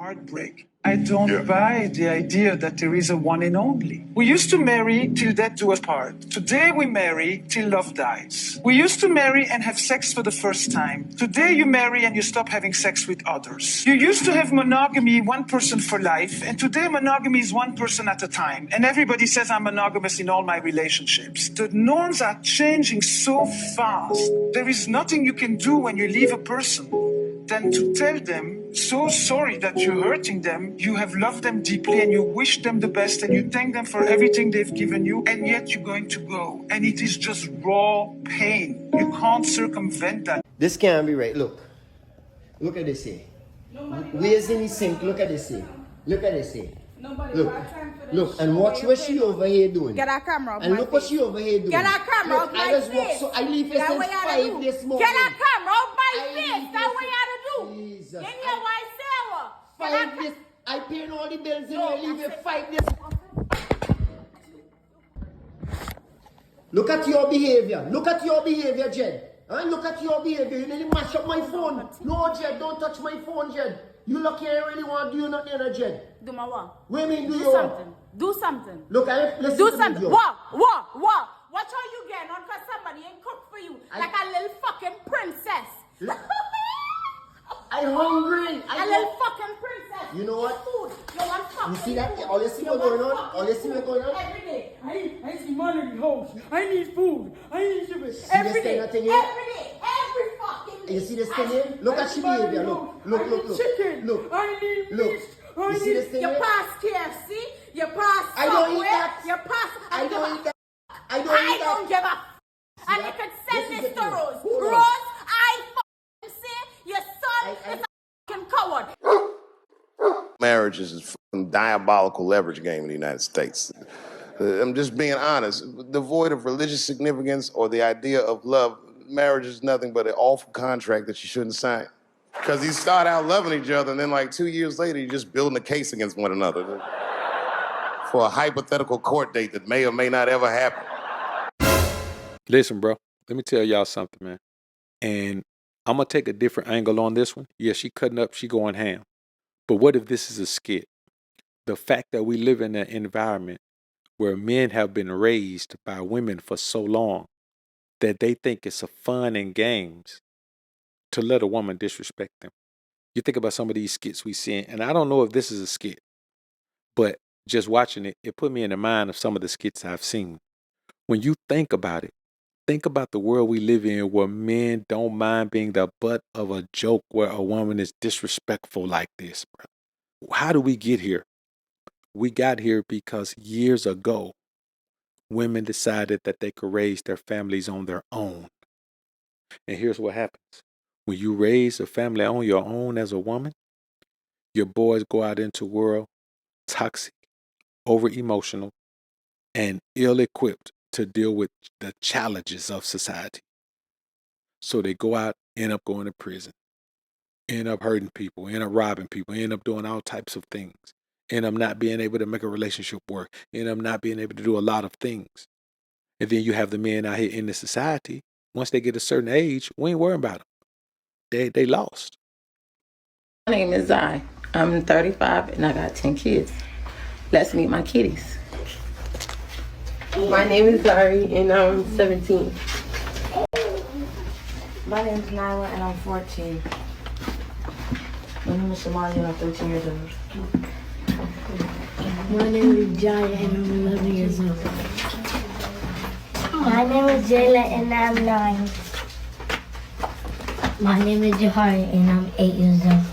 Heartbreak. I don't buy the idea that there is a one and only. We used to marry till death do us part. Today we marry till love dies. We used to marry and have sex for the first time. Today you marry and you stop having sex with others. You used to have monogamy, one person for life, and today monogamy is one person at a time. And everybody says I'm monogamous in all my relationships. The norms are changing so fast. There is nothing you can do when you leave a person than to tell them, so sorry that you're hurting them, you have loved them deeply and you wish them the best and you thank them for everything they've given you, and yet you're going to go. And it is just raw pain. You can't circumvent that. This can't be right. Look at this here. Where's in the sink? Look at this here. Look at this here. Look, and watch what she over here doing. Get that camera off and my look face. what she over here doing. Get that camera off my face. So I leave here since 5 this morning. Get that camera off my face. That's what you had to do. Jesus. Then you white Sarah. 5 this. I paying all the bills and I leave here 5 this. Look at your behavior. Look at your behavior, Jed. And look at your behavior. You nearly mash up my phone. No, Jed, don't touch my phone, Jed. You lucky I really want to do nothing, Jed. Do my what? What do you mean do something. Do something. Look, let's do something. What? Watch how you get on because somebody ain't cooked for you like a little fucking princess. I'm hungry. A little fucking princess. You know what? Food. You want fucking You see that? food. All you see what's going on? All you see what's going on? Every day. I see money in the house. I need food. I need sugar. Every day. Every day. Every fucking day. You see this thing here? Look at she behavior. Look. Chicken. Look. I need meat. You see this thing You here? pass KFC. You pass I don't eat that. You pass. I don't eat that. I don't give a and you could send this to Rose. Rose, I f***ing say your son is a f***ing coward. Marriage is a fucking diabolical leverage game in the United States. I'm just being honest. Devoid of religious significance or the idea of love, marriage is nothing but an awful contract that you shouldn't sign. Because you start out loving each other and then like 2 years later, you're just building a case against one another for a hypothetical court date that may or may not ever happen. Listen, bro, let me tell y'all something, man. And I'm going to take a different angle on this one. Yeah, she cutting up, she going ham. But what if this is a skit? The fact that we live in an environment where men have been raised by women for so long that they think it's a fun and games to let a woman disrespect them. You think about some of these skits we see, and I don't know if this is a skit, but just watching it, it put me in the mind of some of the skits I've seen. When you think about it, think about the world we live in where men don't mind being the butt of a joke where a woman is disrespectful like this, bro. How do we get here? We got here because years ago, women decided that they could raise their families on their own. And here's what happens. When you raise a family on your own as a woman, your boys go out into the world toxic, over-emotional, and ill-equipped to deal with the challenges of society. So they go out, end up going to prison, end up hurting people, end up robbing people, end up doing all types of things, end up not being able to make a relationship work, end up not being able to do a lot of things. And then you have the men out here in the society, once they get a certain age, we ain't worrying about them. They lost. My name is Zai. I'm 35 and I got 10 kids. Let's meet my kitties. My name is Zari and I'm 17. My name is Nyla and I'm 14. My name is Somalia and I'm 13 years old. My name is Jaya and I'm 11 years old. My name is Jayla and I'm 9. My name is Johari and I'm 8 years old.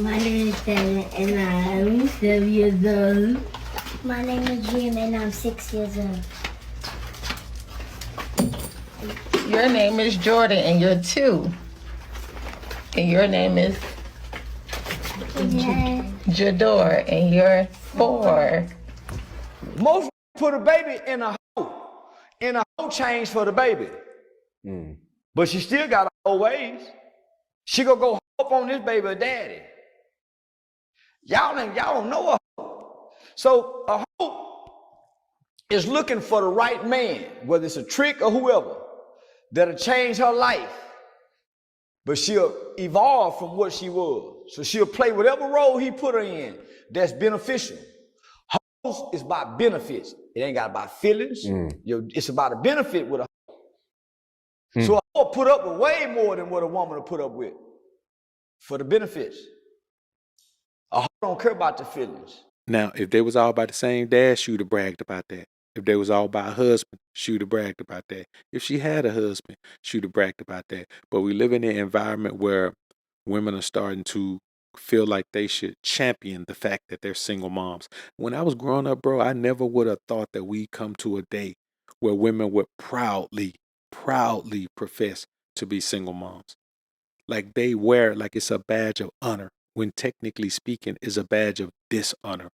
My name is Taylor and I'm 7 years old. My name is Jim and I'm 6 years old. Your name is Jordan and you're 2. And your name is Jador and you're 4. Most put a baby in a hoe change for the baby. But she still got her whole ways. She gonna go up on this baby daddy. Y'all don't know a hoe. So a hoe is looking for the right man, whether it's a trick or whoever, that'll change her life. But she'll evolve from what she was. So she'll play whatever role he put her in that's beneficial. Hoes is about benefits. It ain't got about feelings. It's about a benefit with a hoe. So a hoe put up with way more than what a woman will put up with for the benefits. A hoe don't care about the feelings. Now, if they was all by the same dad, she would have bragged about that. If they was all by a husband, she would have bragged about that. If she had a husband, she would have bragged about that. But we live in an environment where women are starting to feel like they should champion the fact that they're single moms. When I was growing up, bro, I never would have thought that we'd come to a day where women would proudly profess to be single moms. Like they wear it like it's a badge of honor, when technically speaking is a badge of dishonor.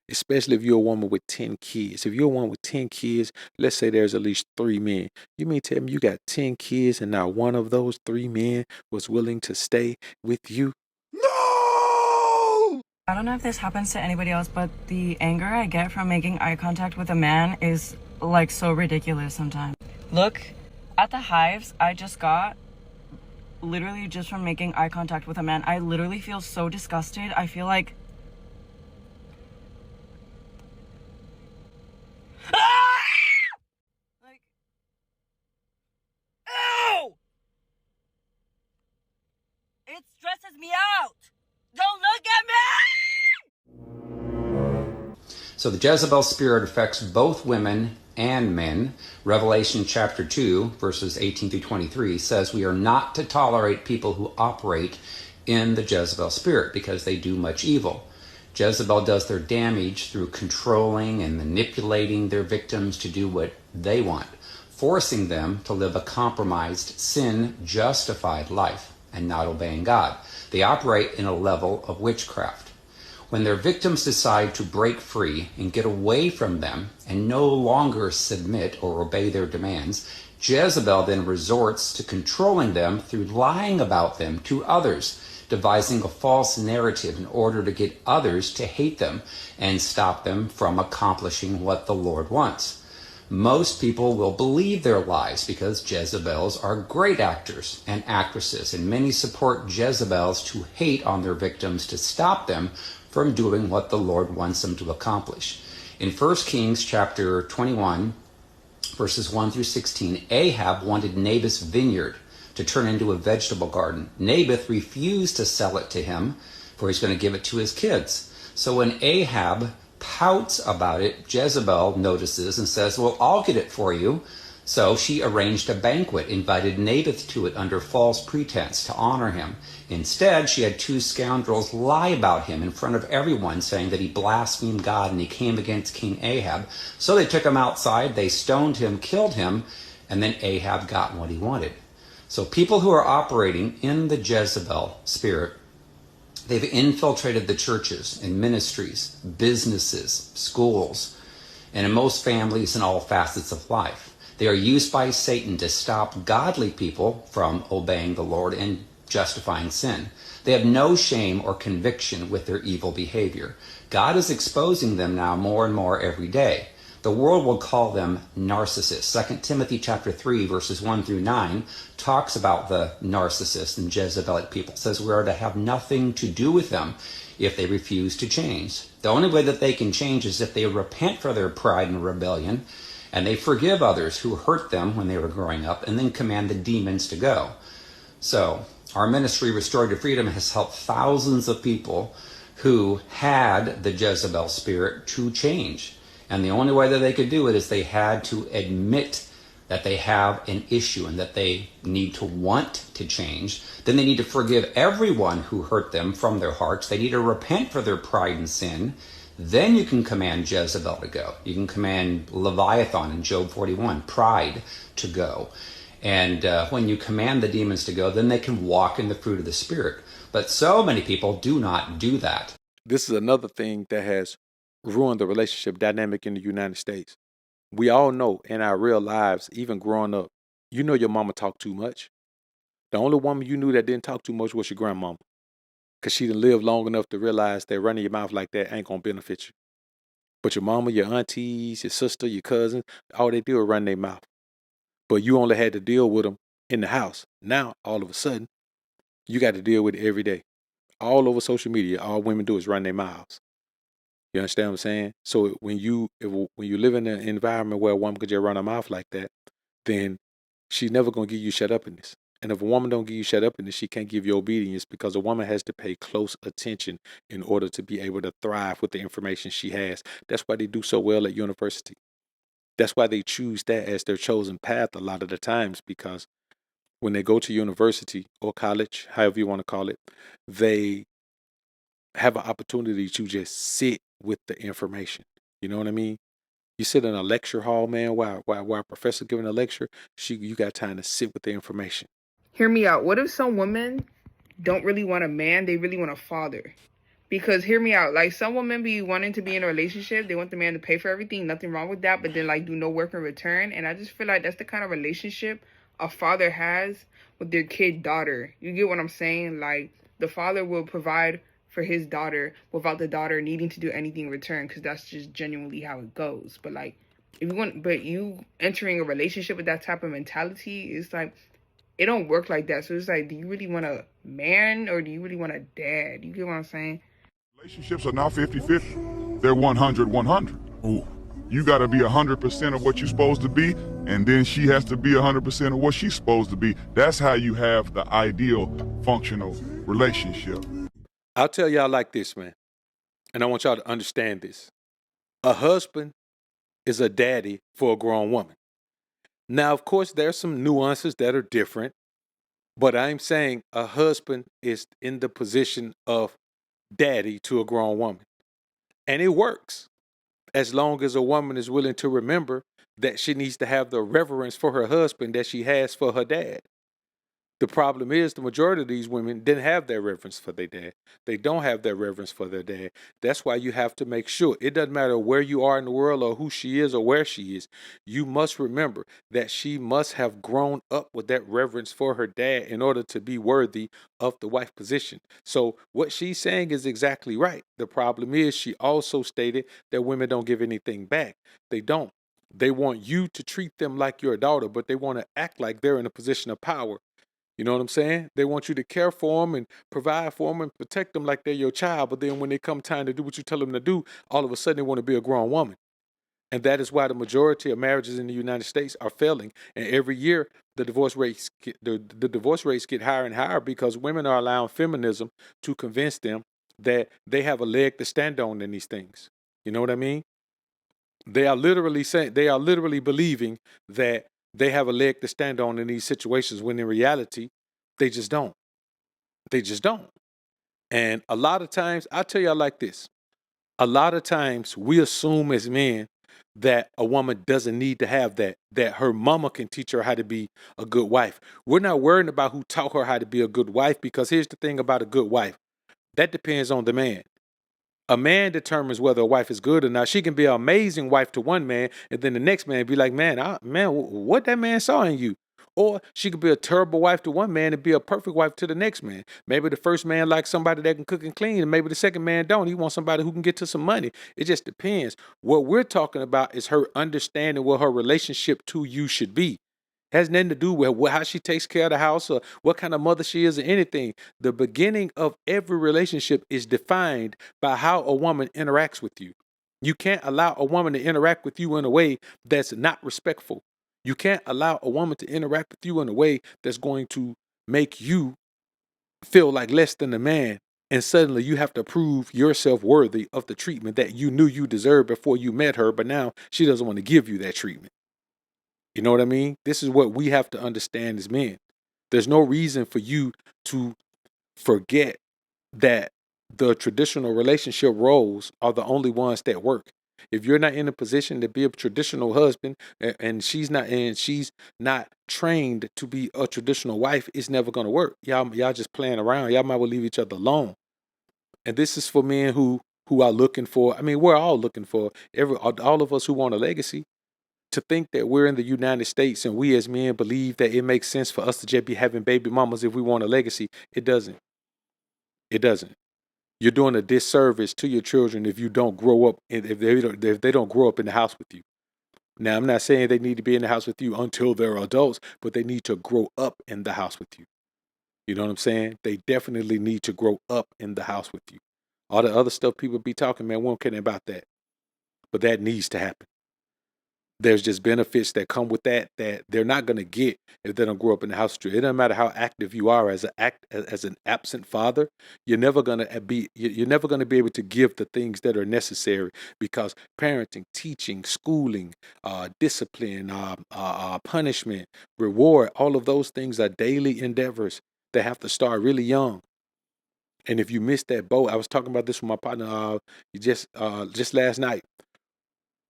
Especially if you're a woman with 10 kids. If you're a woman with 10 kids, let's say there's at least 3 men. You mean tell me you got 10 kids and not one of those 3 men was willing to stay with you? No! I don't know if this happens to anybody else, but the anger I get from making eye contact with a man is like so ridiculous sometimes. Look at the hives I just got, literally just from making eye contact with a man. I literally feel so disgusted. I feel like ew! It stresses me out. Don't look at me! So the Jezebel spirit affects both women and men. Revelation chapter 2, verses 18 through 23 says we are not to tolerate people who operate in the Jezebel spirit because they do much evil. Jezebel does their damage through controlling and manipulating their victims to do what they want, forcing them to live a compromised, sin-justified life and not obeying God. They operate in a level of witchcraft. When their victims decide to break free and get away from them and no longer submit or obey their demands, Jezebel then resorts to controlling them through lying about them to others, devising a false narrative in order to get others to hate them and stop them from accomplishing what the Lord wants. Most people will believe their lies because Jezebels are great actors and actresses, and many support Jezebels to hate on their victims to stop them from doing what the Lord wants them to accomplish. In 1 Kings chapter 21, verses 1 through 16, Ahab wanted Naboth's vineyard to turn into a vegetable garden. Naboth refused to sell it to him, for he's going to give it to his kids. So when Ahab pouts about it, Jezebel notices and says, well, I'll get it for you. So she arranged a banquet, invited Naboth to it under false pretense to honor him. Instead, she had 2 scoundrels lie about him in front of everyone, saying that he blasphemed God and he came against King Ahab. So they took him outside, they stoned him, killed him, and then Ahab got what he wanted. So people who are operating in the Jezebel spirit, they've infiltrated the churches and ministries, businesses, schools, and in most families and all facets of life. They are used by Satan to stop godly people from obeying the Lord and justifying sin. They have no shame or conviction with their evil behavior. God is exposing them now more and more every day. The world will call them narcissists. 2 Timothy chapter 3, verses 1 through 9 talks about the narcissists and Jezebelic people. It says we are to have nothing to do with them if they refuse to change. The only way that they can change is if they repent for their pride and rebellion, and they forgive others who hurt them when they were growing up, and then command the demons to go. So our ministry, Restored to Freedom, has helped thousands of people who had the Jezebel spirit to change. And the only way that they could do it is they had to admit that they have an issue and that they need to want to change. Then they need to forgive everyone who hurt them from their hearts. They need to repent for their pride and sin. Then you can command Jezebel to go. You can command Leviathan in Job 41, pride, to go. And when you command the demons to go, then they can walk in the fruit of the Spirit. But so many people do not do that. This is another thing that has ruined the relationship dynamic in the United States. We all know in our real lives, even growing up, you know your mama talked too much. The only woman you knew that didn't talk too much was your grandmama, because she didn't live long enough to realize that running your mouth like that ain't going to benefit you. But your mama, your aunties, your sister, your cousins, all they do is run their mouth. But you only had to deal with them in the house. Now, all of a sudden, you got to deal with it every day. all over social media. All women do is run their mouths. You understand what I'm saying? So when you live in an environment where a woman could just run her mouth like that, then she's never gonna give you shut up in this. And if a woman don't give you shut up in this, she can't give you obedience, because a woman has to pay close attention in order to be able to thrive with the information she has. That's why they do so well at university. That's why they choose that as their chosen path a lot of the times, because when they go to university or college, however you want to call it, they have an opportunity to just sit with the information. You know what I mean? You sit in a lecture hall, man, while a professor giving a lecture, you got time to sit with the information. Hear me out. What if some women don't really want a man, they really want a father? Because hear me out, like some women be wanting to be in a relationship, they want the man to pay for everything, nothing wrong with that, but then like do no work in return. And I just feel like that's the kind of relationship a father has with their kid daughter. You get what I'm saying? Like the father will provide for his daughter without the daughter needing to do anything in return, because that's just genuinely how it goes. But like you entering a relationship with that type of mentality, it's like it don't work like that. So it's like, do you really want a man or do you really want a dad? You get what I'm saying? Relationships are now 50-50. They're 100-100. Ooh. You got to be 100% of what you're supposed to be, and then she has to be 100% of what she's supposed to be. That's how you have the ideal functional relationship. I'll tell y'all like this, man, and I want y'all to understand this. A husband is a daddy for a grown woman. Now, of course, there's some nuances that are different, but I'm saying a husband is in the position of daddy to a grown woman. And it works as long as a woman is willing to remember that she needs to have the reverence for her husband that she has for her dad. The problem is the majority of these women didn't have that reverence for their dad. They don't have that reverence for their dad. That's why you have to make sure. It doesn't matter where you are in the world or who she is or where she is. You must remember that she must have grown up with that reverence for her dad in order to be worthy of the wife position. So what she's saying is exactly right. The problem is she also stated that women don't give anything back. They don't. They want you to treat them like your daughter, but they want to act like they're in a position of power. You know what I'm saying? They want you to care for them and provide for them and protect them like they're your child. But then when they come time to do what you tell them to do, all of a sudden they want to be a grown woman. And that is why the majority of marriages in the United States are failing. And every year the divorce rates get higher and higher, because women are allowing feminism to convince them that they have a leg to stand on in these things. You know what I mean? They are literally believing that they have a leg to stand on in these situations, when in reality, they just don't. They just don't. And a lot of times, I'll tell y'all like this. A lot of times we assume as men that a woman doesn't need to have that her mama can teach her how to be a good wife. We're not worrying about who taught her how to be a good wife, because here's the thing about a good wife. That depends on the man. A man determines whether a wife is good or not. She can be an amazing wife to one man, and then the next man be like, man, what that man saw in you. Or she could be a terrible wife to one man and be a perfect wife to the next man. Maybe the first man likes somebody that can cook and clean, and maybe the second man don't. He wants somebody who can get to some money. It just depends. What we're talking about is her understanding what her relationship to you should be. Has nothing to do with how she takes care of the house or what kind of mother she is or anything. The beginning of every relationship is defined by how a woman interacts with you. You can't allow a woman to interact with you in a way that's not respectful. You can't allow a woman to interact with you in a way that's going to make you feel like less than a man. And suddenly you have to prove yourself worthy of the treatment that you knew you deserved before you met her, but now she doesn't want to give you that treatment. You know what I mean? This is what we have to understand as men. There's no reason for you to forget that the traditional relationship roles are the only ones that work. If you're not in a position to be a traditional husband and she's not trained to be a traditional wife, it's never going to work. Y'all just playing around. Y'all might well leave each other alone. And this is for men who are looking for, I mean, we're all looking for, all of us who want a legacy. To think that we're in the United States and we as men believe that it makes sense for us to just be having baby mamas if we want a legacy, it doesn't. It doesn't. You're doing a disservice to your children if you don't grow up, if they don't grow up in the house with you. Now, I'm not saying they need to be in the house with you until they're adults, but they need to grow up in the house with you. You know what I'm saying? They definitely need to grow up in the house with you. All the other stuff people be talking, man, we don't care about that. But that needs to happen. There's just benefits that come with that they're not going to get if they don't grow up in the house. It doesn't matter how active you are as an absent father. You're never going to be able to give the things that are necessary, because parenting, teaching, schooling, discipline, punishment, reward, all of those things are daily endeavors that have to start really young. And if you miss that boat, I was talking about this with my partner just last night.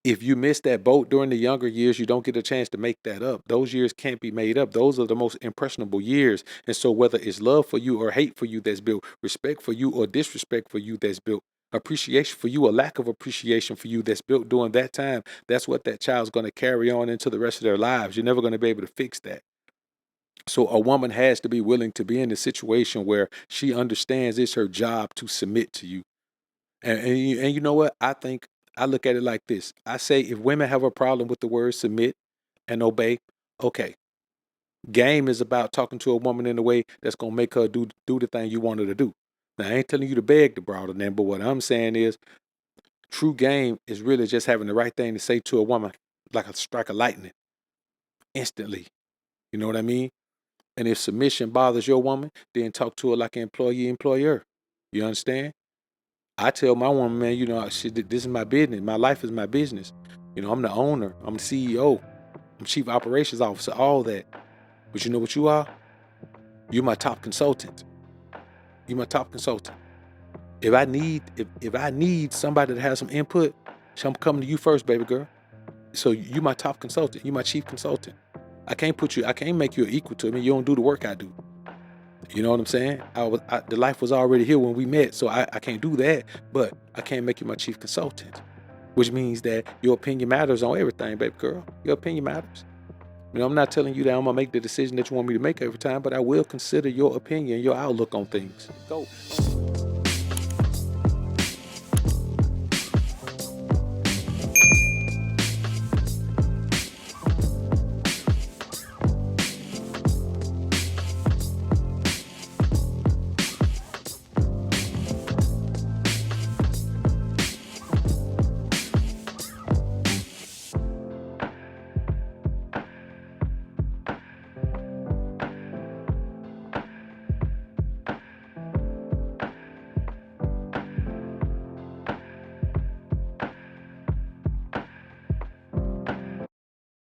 If you miss that boat during the younger years, you don't get a chance to make that up. Those years can't be made up. Those are the most impressionable years. And so whether it's love for you or hate for you that's built, respect for you or disrespect for you that's built, appreciation for you or lack of appreciation for you that's built during that time, that's what that child's going to carry on into the rest of their lives. You're never going to be able to fix that. So a woman has to be willing to be in a situation where she understands it's her job to submit to you. And you know what? I look at it like this. I say if women have a problem with the word submit and obey, okay. Game is about talking to a woman in a way that's going to make her do the thing you want her to do. Now, I ain't telling you to beg the broad or but what I'm saying is true game is really just having the right thing to say to a woman, like a strike of lightning, instantly. You know what I mean? And if submission bothers your woman, then talk to her like an employer. You understand? I tell my woman, man, you know, this is my business. My life is my business. You know, I'm the owner. I'm the CEO. I'm chief operations officer, all that. But you know what you are? You're my top consultant. You're my top consultant. If I need somebody to have some input, I'm coming to you first, baby girl. So you my top consultant. You my chief consultant. I can't make you an equal to me. You don't do the work I do. You know what I'm saying? The life was already here when we met, so I can't do that, but I can't make you my chief consultant, which means that your opinion matters on everything, baby girl. Your opinion matters. You know, I'm not telling you that I'm going to make the decision that you want me to make every time, but I will consider your opinion, your outlook on things. Go.